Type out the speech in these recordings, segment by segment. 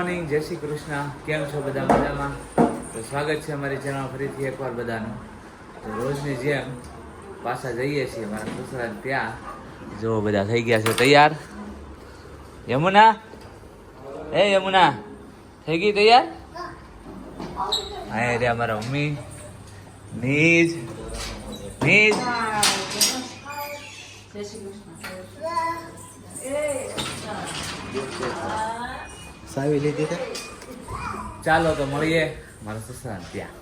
Morning, જય શ્રી કૃષ્ણ. કેમ છો બધા? મજામાં? તો સ્વાગત છે અમારી ચેનલ ફરીથી એકવાર બધાનું. તો રોજની જેમ પાછા જઈએ છીએ મારા સસરાને ત્યાં. જો બધા થઈ ગયા છે તૈયાર. યમુના, એ યમુના થઈ ગઈ તૈયાર? હા રે અમારા મમ્મી નીજ નીજ. સાવી લીધી તે. ચાલો તો મળીએ મારા સસરાને ત્યાં.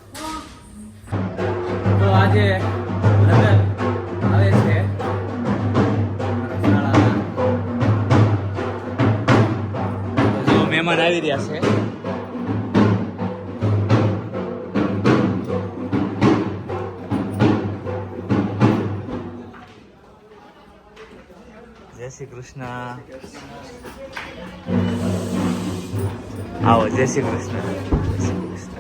તો આજે લગ્ન આવે છે મારા શાળાના. તો જો મહેમાન આવી રહ્યા છે. જય શ્રી કૃષ્ણ. આવો, જય શ્રી કૃષ્ણ. જય શ્રી કૃષ્ણ.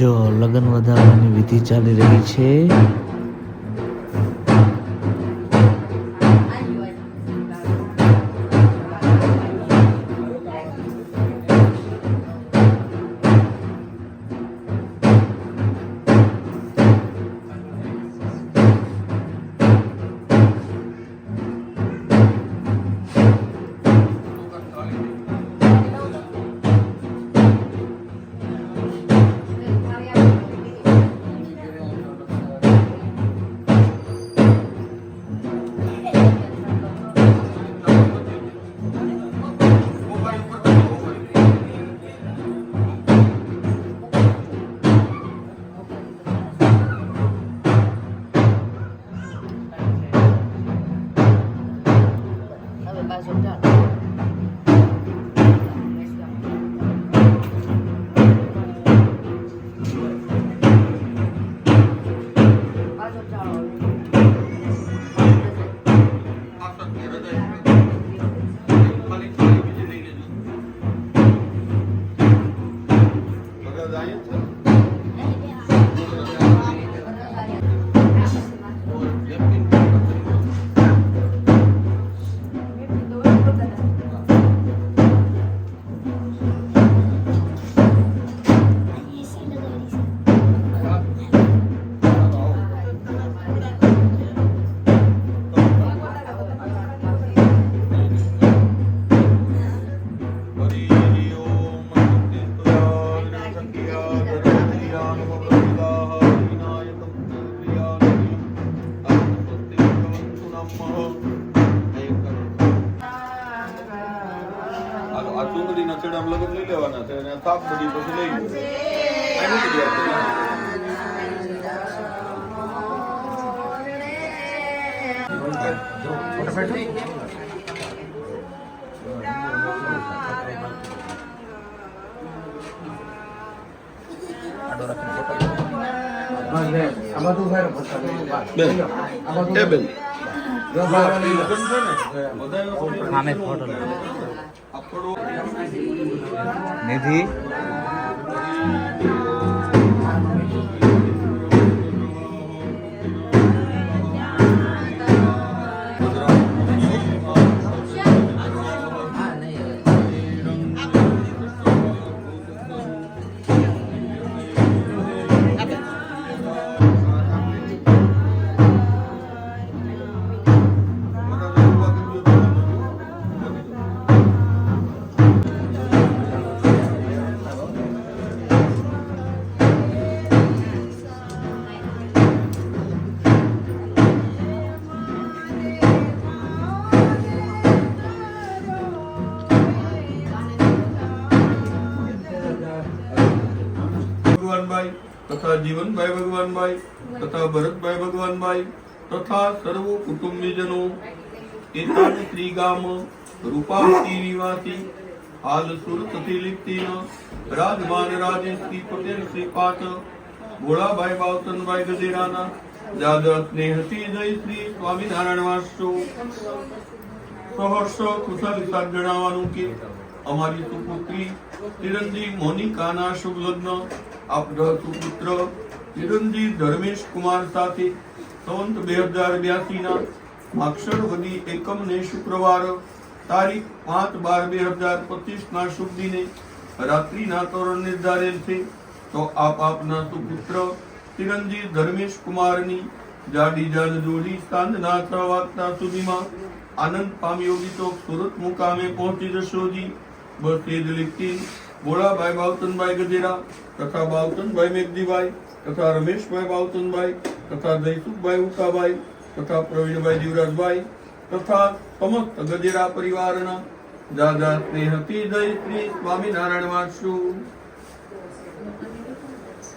જો લગ્ન વધારવાની વિધિ ચાલી રહી છે. લગન લઈ લેવાના છે અને થાપ બધી પછી લઈ નિધિ ભગવાનભાઈ તથા જીવનભાઈ ભગવાનભાઈ તથા ભરતભાઈ ભગવાનભાઈ તથા સર્વ કુટુંબીજનો એતાની ગામ રૂપાવતી નિવાસી હાલ સુરતથી લિપ્તિન રાજમાન રાજેશ્રી પટેલ શ્રી પાઠ ભોળાભાઈ બાવતનભાઈ ગજેરાના દાદા સ્નેહથી જય શ્રી સ્વામિનારાયણ વાસો સહર્ષ ખુશાલી સાથ જણાવવાનું કે અમારી સુપુત્રી ચિરંજીવ મોનિકાના શુભ લગ્ન આપણા સુપુત્ર ચિરંજીવ ધર્મેશ કુમાર સાથે સંવંત 2082 ના માક્ષર વદી એકમ ને શુક્રવાર તારીખ 5/12/2025 ના શુભ દિને રાત્રિના તોરણ નિર્ધારેલ છે. તો આપના સુપુત્ર ચિરંજીવ ધર્મેશ કુમારની જાડી જાન જોડી સાંજના 6 વાગતા સુધીમાં આનંદ પામ્યો તો સુરત મુકામે પહોંચી જશોજી. બસ એ જ લીટી ભોળાભાઈ બાવતનભાઈ ગજેરા તથા બાવતનભાઈ મેઘજીભાઈ તથા રમેશભાઈ બાવતનભાઈ તથા જયસુખભાઈ ઉકાભાઈ તથા પ્રવીણભાઈ જીવરાજભાઈ તથા સમસ્ત ગજેરા પરિવારના દાદા સ્નેહથી જય શ્રી સ્વામિનારાયણ વાસુ.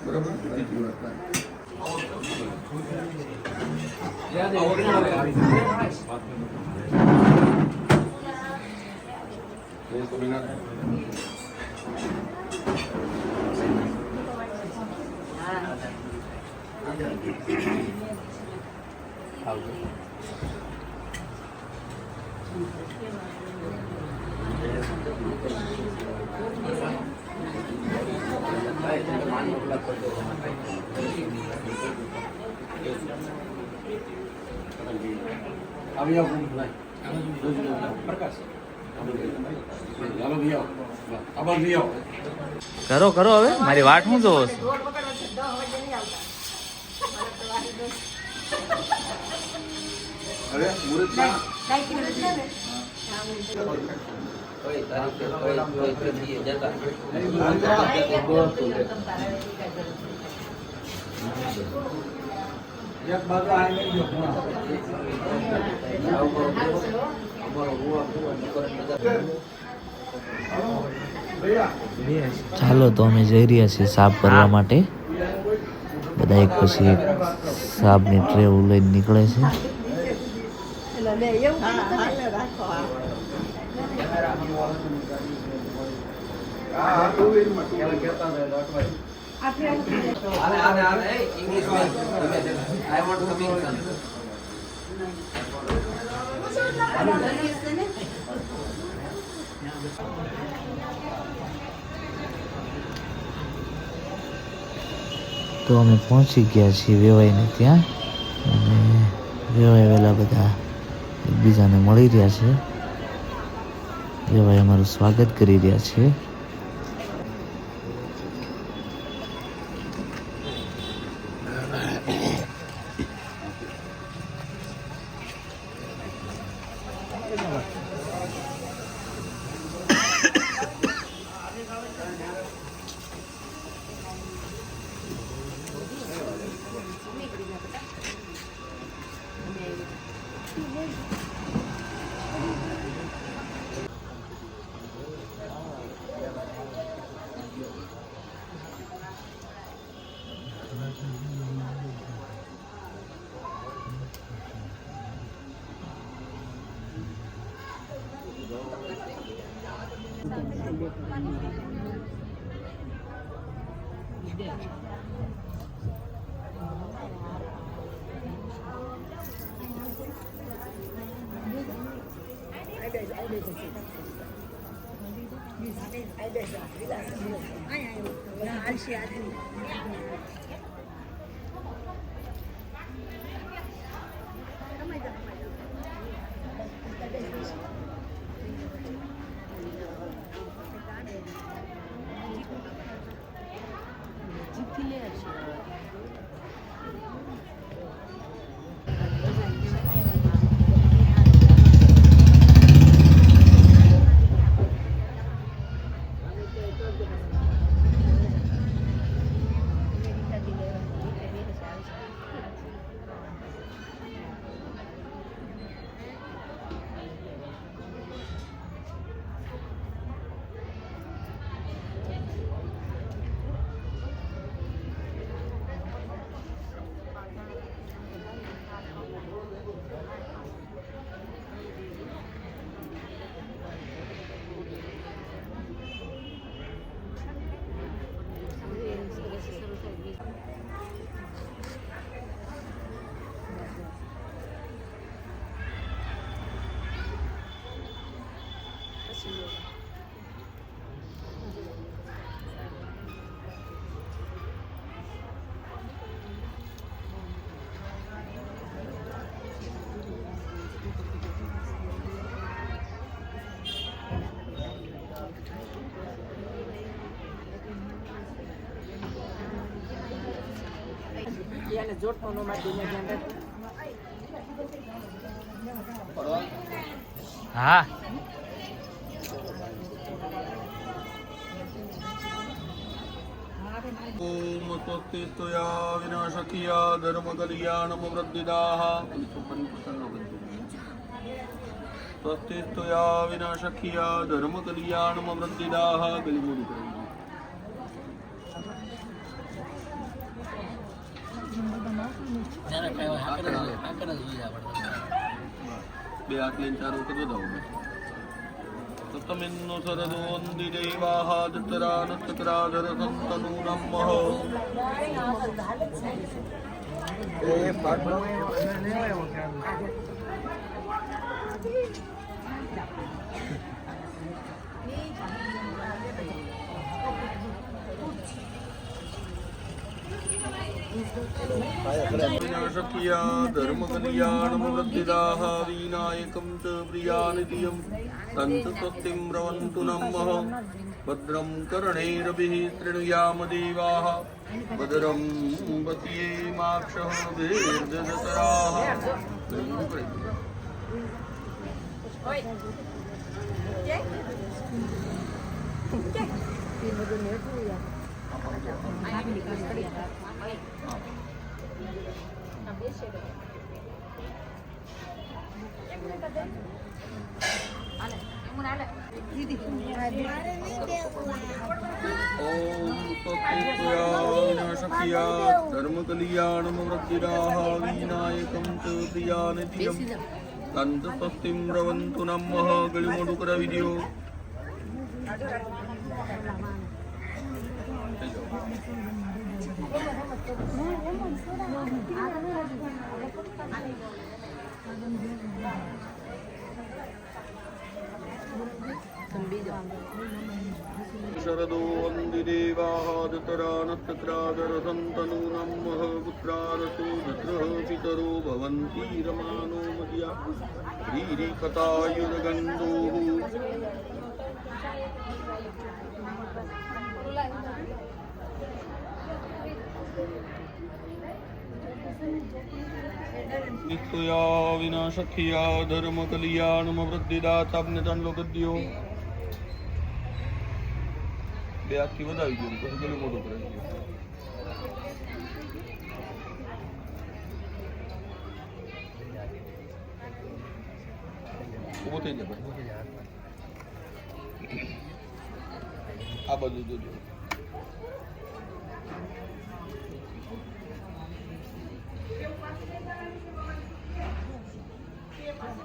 બરાબર. કરો કરો હવે મારી વાટ હું જોવો છો. અરે મુરત ના ચાલો તો અમે જઈ રહ્યા છીએ સાપ ભરવા માટે. બધા એક પછી એક સાપની ટ્રે લઈને નીકળે છે. તો અમે પહોંચી ગયા છીએ વેવાઈને ત્યાં અને વેવાઈ વેલા બધા એકબીજાને મળી રહ્યા છે. વેવાઈ અમારું સ્વાગત કરી રહ્યા છે. એને જોટનો નો મારી દે ધ્યાન રાખ. હા ઓમ સ્વસ્તિ સ્તુયા વિનાશકિયા ધર્મ કલ્યાણમ વૃદ્ધિદાહ સ્વસ્તિ સ્તુયા વિનાશકિયા ધર્મ કલ્યાણમ વૃદ્ધિદાહ ગલિમુડી કરી બે હાથ લઈને ચાર વખત વધાવો તમિન્નો સરદોંદિ દેવાહ દત્તરાનસ્તક્રાધર સંતનૂ નમઃ વિનાશકિયા ધર્મ કલ્યાણમ વૃદ્ધિદાહ વિનાયકમ ચ પ્રિયાનિધિયમ સંત સ્વસ્તિમ રવન્તુ નમઃ ભદ્રમ કર્ણૈરભિઃ શૃણુયામ દેવાઃ ભદ્રમ પશ્યેમાક્ષઃ ભેર્દધતરાઃ ઓમ વિનાશકિયા ધર્મ કલ્યાણમ વૃદ્ધિદાહ વિનાયકમ ચ પ્રિયાનિધિયમ સંત સ્વસ્તિમ રવન્તુ નમઃ ગળિમોડું કરાવી દ્યો શરદો વંદિ દેવાહ દત્તરાનસ્તક્રાધર સંતનૂ નમઃ પુત્રારસો દત્રઃ પિતરો ભવન્તિ રમાનો મદિયા શ્રીરીકતાયુર્ગંધોઃ નિત્યા વિનાશકિયા ધર્મ કલ્યાણમ વૃદ્ધિદાતા આપને ત્રણ લોકો દ્યો બે આખી વધાવી ગયું પછી ગલું મોટું કરાવી ગયું ઊભો થઈ જાય ભાઈ આ બાજુ જોજો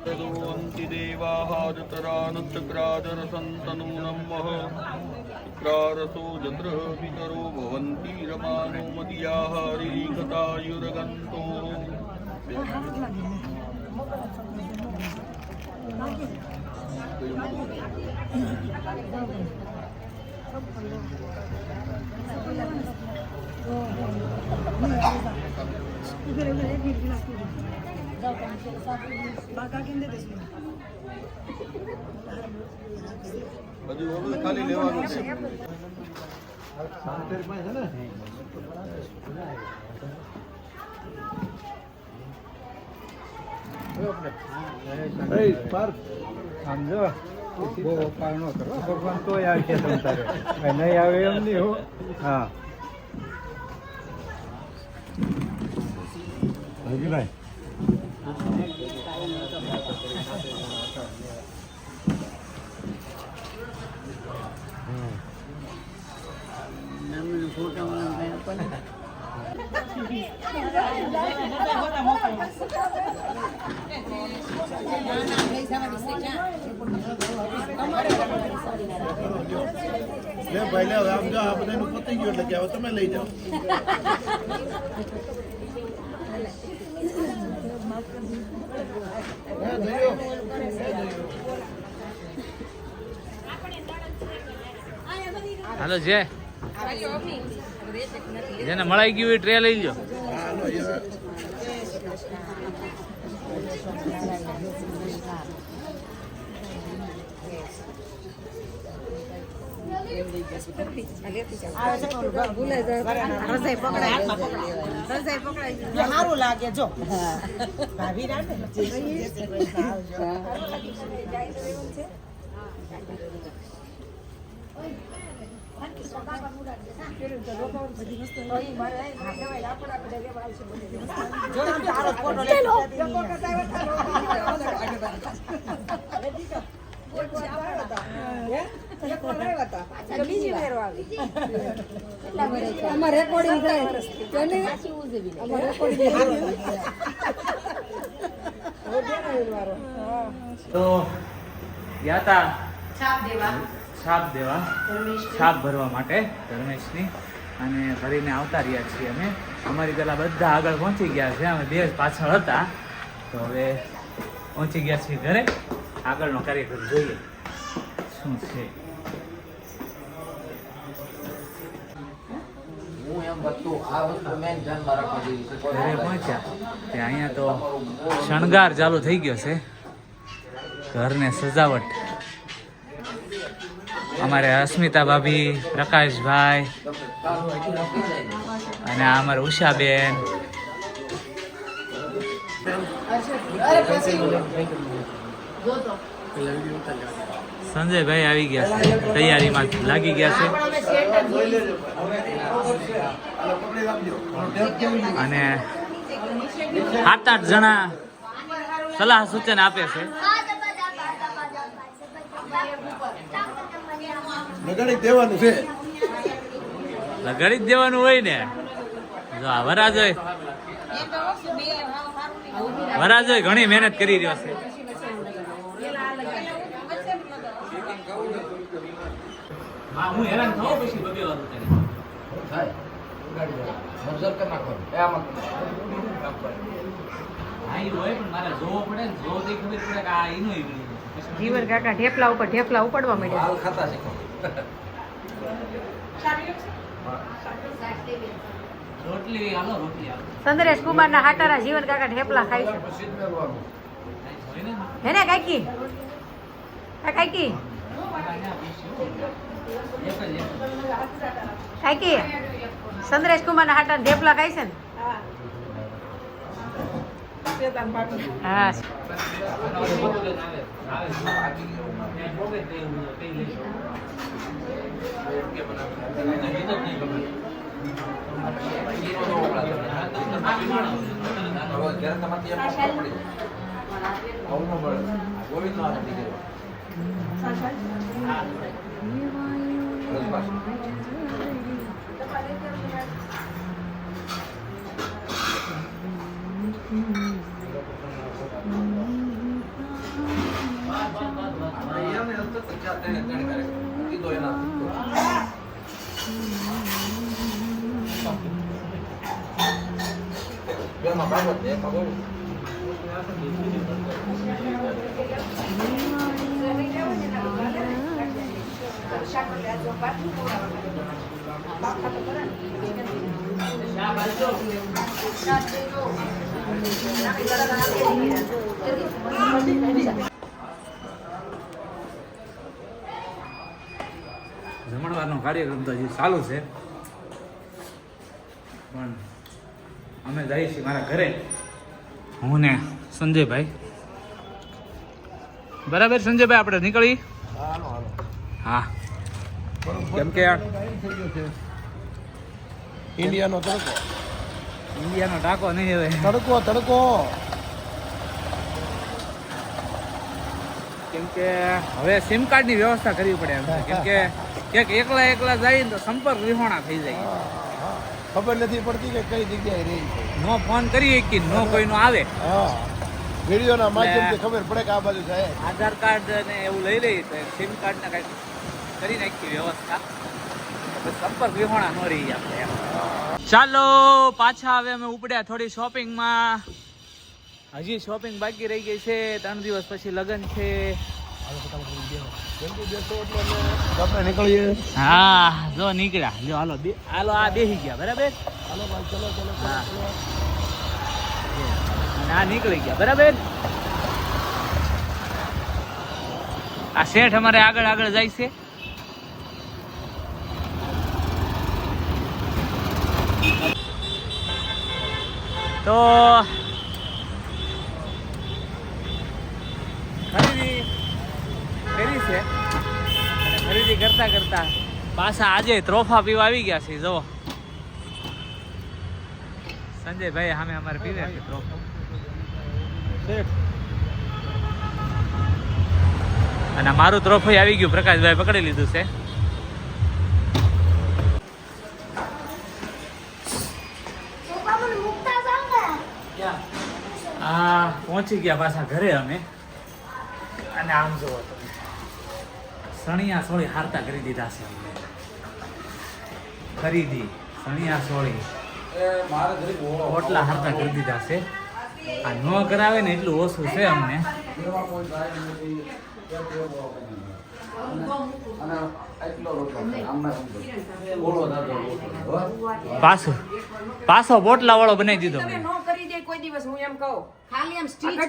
તદોંતિ દેવાહ દત્તરાનસ્તક્રાધર સંતનૂ નમઃ શુક્રારસો જદ્રઃ પિતરો ભવન્તિ રમાનો મદિયાહ રીકતાયુર્ગંતો બધું ઓલું ખાલી લેવાનું છે સમજો બહુ અપાર ન કરો ભગવાન તોય આવશે તમ તારે નહીં આવે એમ નહીં હો હા ભાઈ ભાઈ લે આમ જો આ બધાનું પતી ગયું એટલે કે હવે તમે લઈ જાઓ હાલો જે જેને મળાઈ ગયું એ ટ્રે લઈ લો ભૂલાઈ જાય રજાઈ પકડાય સારું લાગે જો ભાભી રામે રેકોર્ડિંગ થાય તો ગયા તા છાપ દેવા છાપ ભરવા માટે ધર્મેશની અને ભરીને આવતા રહ્યા છીએ અમે. અમારી પેલા બધા આગળ પહોંચી ગયા છે, અમે બે જ પાછળ હતા. તો હવે પહોંચી ગયા છીએ ઘરે. આગળનો કાર્યક્રમ જોઈએ શું છે. ઘરે પહોંચ્યા ત્યાં અહીંયા તો શણગાર ચાલુ થઈ ગયો છે, ઘરને સજાવટ. અમારે અસ્મિતા ભાભી, પ્રકાશભાઈ અને આ અમારે ઉષાબેન. સંજયભાઈ આવી ગયા છે, તૈયારીમાં લાગી ગયા છે. અને 7-8 જણા સલાહ સૂચન આપે છે. લગાડી દેવાનું છે. લગાડી જ દેવાનું હોય ને. જો આ વરાજોય ઘણી મહેનત કરી રહ્યો છે. હા, હું હેરાન થાઉં પછી બબે વાળું કરી. હા, ઈ હોય પણ મારે જોવો પડે ને. જોવો તો ખબર પડે કે આ ઈનો જીવન કાકા ઢેફલા ઉપર ઢેફલા ઉપાડવા માંડ્યા રોટલી હાલો, રોટલી હાલો. સંદરેશ કુમાર ના હાટારા જીવન કાકા ઢેફલા ખાય છે હે ને કાકી? કાકી કાકી સંદરેશ કુમાર ના હાટા ઢેફલા ખાય છે ને? હા. જમણવારનો કાર્યક્રમ તો હજી ચાલુ છે, પણ અમે જઈએ છીએ મારા ઘરે, હું ને સંજયભાઈ. બરાબર સંજયભાઈ, આપણે નીકળી. હા, કેમ કે ઇન્ડિયાનો તડકો, ઇન્ડિયાનો ટાંકો નહીં હવે. તડકો કેમ કે હવે સિમ કાર્ડની વ્યવસ્થા કરવી પડે એમ છે. કેમ કે ક્યાંક એકલા જાય ને તો સંપર્ક વિહોણા થઈ જાય. ખબર નથી પડતી કે કઈ જગ્યાએ રહી છે. નો ફોન કરી કે નો કોઈનો આવે. હા, વિડીયોના માધ્યમથી ખબર પડે કે આ બાજુ જાય. આધાર કાર્ડ ને એવું લઈ લઈ તો સિમ કાર્ડ ને કઈક કરી નાખી વ્યવસ્થા, સંપર્ક વિહોણા ન રહી આપણે એમ. ચાલો પાછા હવે અમે ઉપડ્યા થોડી શોપિંગમાં. હજી શોપિંગ બાકી રહી ગઈ છે. 3 દિવસ પછી લગ્ન છે. આપણે નીકળીએ. હા, જો નીકળ્યા. જો હાલો હાલો, આ બેસી ગયા. બરાબર, હાલો ભાઈ, ચલો. હા, અને આ નીકળી ગયા. બરાબર. આ શેઠ અમારે આગળ જાય છે. તો ખરીદી કરી છે અને ખરીદી કરતા કરતા પાછા આજે ત્રોફા પીવા આવી ગયા છે. જો સંજયભાઈ સામે અમારે પીવે છે ત્રોફા. અને મારું ત્રોફાઈ આવી ગયું, પ્રકાશભાઈ પકડી લીધું છે. પહોંચી ગયા પાછા ઘરે અમે. અને આમ જોવો તમે સણિયા સોળી હારતા કરી દીધા છે અમને. ખરીદી સણિયા સોળી ઓટલા હારતા કરી દીધા છે. આ ન કરાવે ને એટલું ઓછું છે અમને. પાછો બોટલા વાળો બનાવી દીધો મેં. નો કરી દે કોઈ દિવસ, હું એમ કહું. ખાલી એમ સ્ટીચ.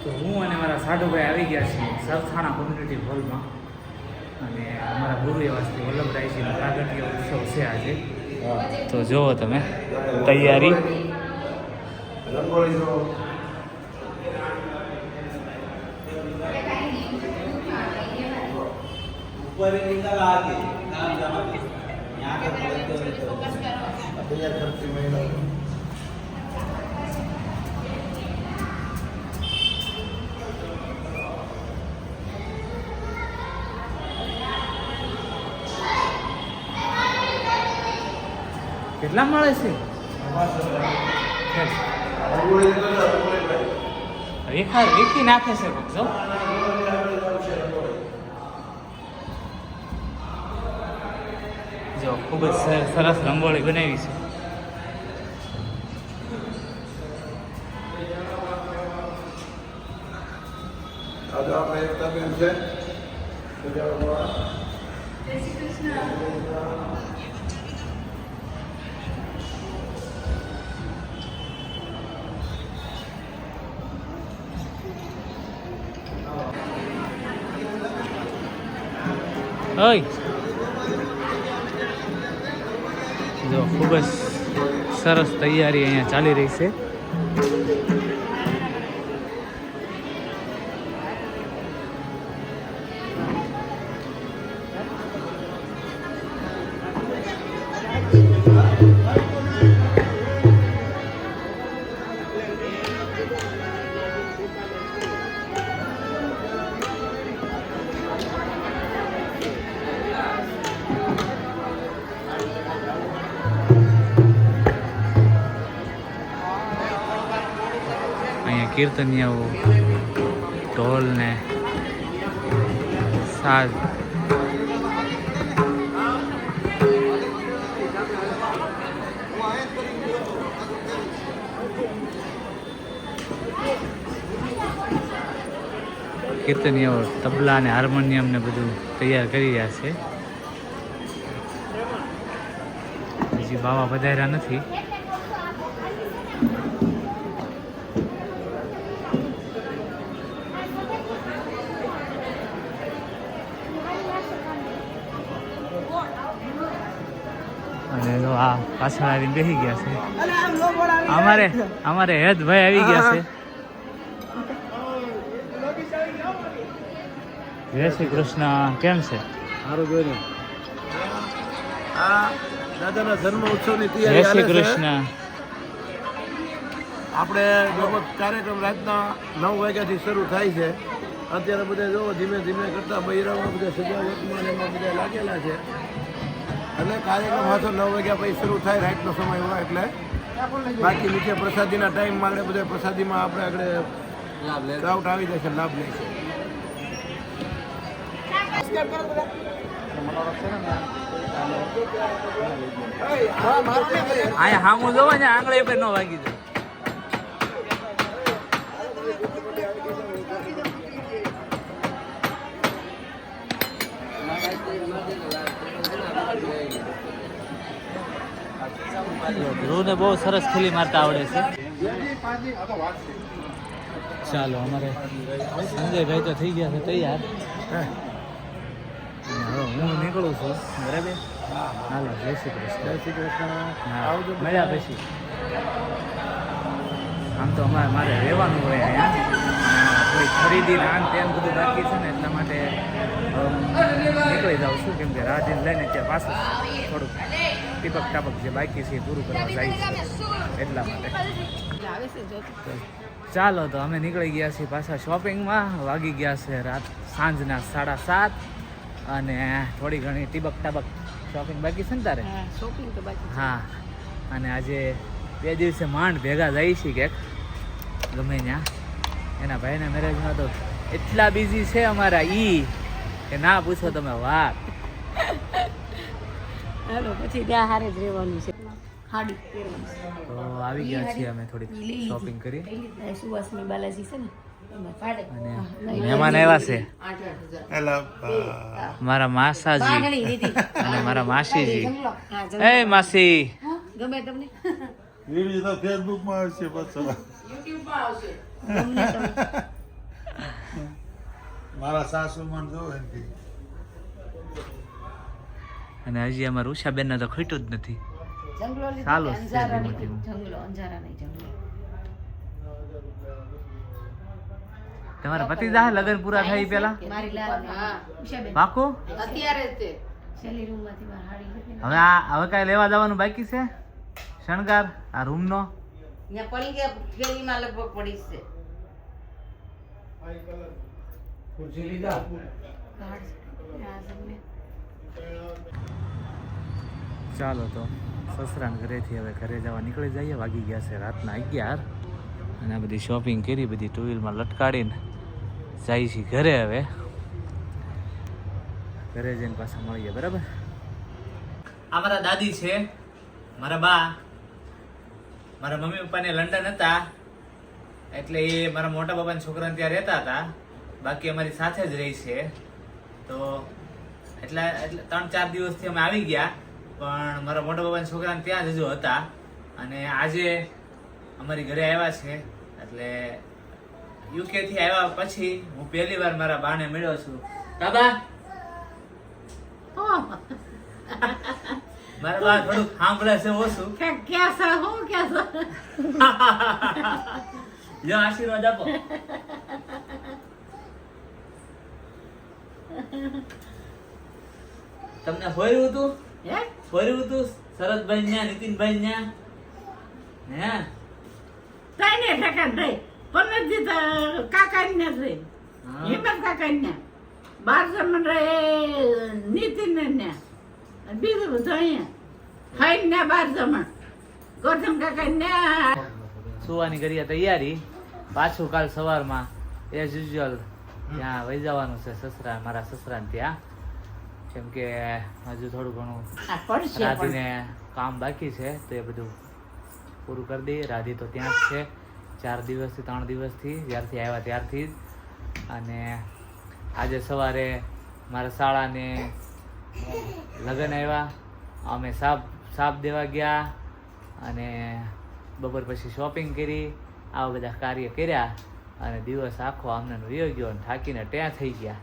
તો હું અને મારા સાધુભાઈ આવી ગયા છીએ સરથાણા કોમ્યુનિટી હોલમાં. અને અમારા ગુરુ એવા શ્રી વલ્લભરાયજીનો પ્રાગટ્ય ઉત્સવ છે આજે. તો જુઓ તમે તૈયારી. કેટલા મળે છે? વેખી નાખે છે જો. જો ખૂબ જ સરસ રંગોળી બનાવી છે. ઓય જો ખૂબ જ સરસ તૈયારી અહીંયા ચાલી રહી છે. કીર્તનિયાઓ ઢોલ ને સાજ કીર્તનિયાઓ તબલા ને હાર્મોનિયમ ને બધું તૈયાર કરી રહ્યા છે. હજી બાવા પધાર્યા નથી. અને જો આ પાછળ આવીને બેસી ગયા છે. અમારે હેદભાઈ આવી ગયા છે. જય શ્રી કૃષ્ણ. કેમ છે? સારું જોઈને આ દાદાના જન્મ ઉત્સવની જય તૈયારી શ્રી ચાલે છે. કૃષ્ણ. આપણે લગભગ કાર્યક્રમ રાતના 9 વાગ્યાથી શરૂ થાય છે. અત્યારે બધા જો ધીમે ધીમે કરતા બૈરામાં બધા સજાવટમાં એમાં બધા લાગેલા છે. એટલે કાર્યક્રમ હાથો 9 વાગ્યા પછી શરૂ થાય, રાતનો સમય હોય એટલે. બાકી નીચે પ્રસાદીના ટાઈમમાં આપણે બધા પ્રસાદીમાં આપણે આગળ ક્રાઉડ આવી જાય છે, લાભ લે છે. અહીંયા હામું જોવો ને આંગળી પર ન વાગી જાય. ધ્રુવને બહુ સરસ ખીલી મારતા આવડે છે. ચાલો અમારે સંજયભાઈ તો થઈ ગયા છે તૈયાર. હવે હું નીકળું છું. બરાબર? હાલો, જય શ્રી કૃષ્ણ. જય શ્રી કૃષ્ણ. મળ્યા પછી. આમ તો મારે રહેવાનું હોય અહીંયા થોડી ખરીદી આન તેમ બધું બાકી છે ને એટલા માટે નીકળી જાઉં છું, કેમ કે રાજીને લઈને ત્યાં પાછું થોડુંક ટીપક ટાપક જે બાકી છે એ પૂરું કરવા જાય છે એટલા માટે. તો ચાલો તો અમે નીકળી ગયા છીએ પાછા શોપિંગમાં. વાગી ગયા છે સાંજના 7:30 અને થોડી ઘણી ટીબક ટાબક શોપિંગ બાકી છે ને તારે? શોપિંગ તો બાકી હા, અને આજે 2 દિવસે માંડ ભેગા જાય છે ક્યાંક ગમે ત્યાં. એના ભાઈના મેરેજમાં તો એટલા બિઝી છે અમારા કે ના પૂછો તમે વાત. હાલો પછી ત્યાં હારે જ રહેવાનું છે. હાડી પહેરવાની છે. તો આવી ગયા છીએ અમે થોડીક શોપિંગ કરી સુવાસની બાલાજી છે ને એમાં પાડે. અને મહેમાન આવ્યા છે મારા માસાજી બાંધણી લીધી. અને મારા માસીજી. જંગલો. હા, જંગલો. એ માસી, હા, ગમે તમને વિડીયો તો ફેસબુકમાં આવશે પાછો. ગમે તમને. મારા સાસુ મને જોવે ને અને હજી અમારા ઉષાબેનને તો ખૂટ્યું જ નથી. જંગલો લીધો ચાલો કે છે અંજારા ધીમે નહીં. ધીમે. જંગલો અંજારા નહીં જંગલો. તમારા પતિજા લગ્ન પૂરા થઈ પેલા મારી લાલ ઉષાબેન પાકું? છેલ્લી રૂમમાંથી મારી હાડી લીધી ને. હવે કાંઈ લેવા જવાનું બાકી છે શણગાર આ રૂમનો? પડી ગયા થેલીમાં લગભગ પડી છે. કાર્ડ છે. આ તમને. ચાલો તો સસરાના ઘરેથી હવે ઘરે જવા નીકળી જઈએ. વાગી ગયા છે રાતના 11 અને આ બધી શોપિંગ કરી, બધી ટુ વ્હીલમાં લટકાડીને જાય છે ઘરે. હવે ઘરે જઈને પાછા મળીએ, બરાબર? આ મારા દાદી છે, મારા બા. મારા મમ્મી પપ્પાને લંડન હતા એટલે એ મારા મોટા બાપાના છોકરાને ત્યાં રહેતા હતા, બાકી અમારી સાથે જ રહી છે. તો એટલે 3-4 દિવસથી અમે આવી ગયા, પણ મારા મોટા બાપાના છોકરાને ત્યાં જ હજુ હતા. અને આજે અમારી ઘરે આવ્યા છે, એટલે UK થી આવ્યા પછી હું પહેલી વાર મારા બાને મળ્યો છું. બાબા, મારા બા થોડુંક સાંભળે છે ઓછું. લ્યો આશીર્વાદ આપો. તમને હોર્યું હતું? હોર્યું હતું શરદભાઈ ન્યા, નીતિનભાઈ ન્યા? હે? સુવાની કરીએ તૈયારી. પાછું કાલ સવારમાં એઝ યુઝ્યુઅલ ત્યાં વહી જવાનું છે સસરા, મારા સસરાને ત્યાં, કેમ કે હજુ થોડું ઘણું રાધીને કામ બાકી છે તો એ બધું પૂરું કરી દઈએ. રાધી તો ત્યાં જ છે 4 દિવસથી 3 દિવસથી, જ્યારથી આવ્યા ત્યારથી જ. અને આજે સવારે મારા શાળાને લગ્ન આવ્યા, અમે સાપ દેવા ગયા અને બપોર પછી શોપિંગ કરી, આવા બધા કાર્ય કર્યા અને દિવસ આખો અમને વયો ગયો અને થાકીને ત્યાં થઈ ગયા.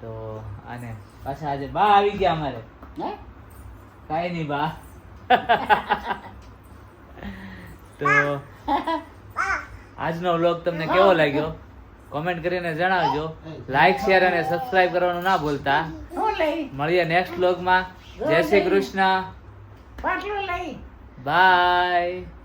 તો અને પાછા આજે બા આવી ગયા અમારે. કાંઈ નહીં બા. તો આજનો વ્લોગ તમને કેવો લાગ્યો કોમેન્ટ કરીને જણાવજો. લાઈક, શેર અને સબસ્ક્રાઇબ કરવાનું ના ભૂલતા. મળીએ નેક્સ્ટ વ્લોગમાં. જય શ્રી કૃષ્ણ. બાય.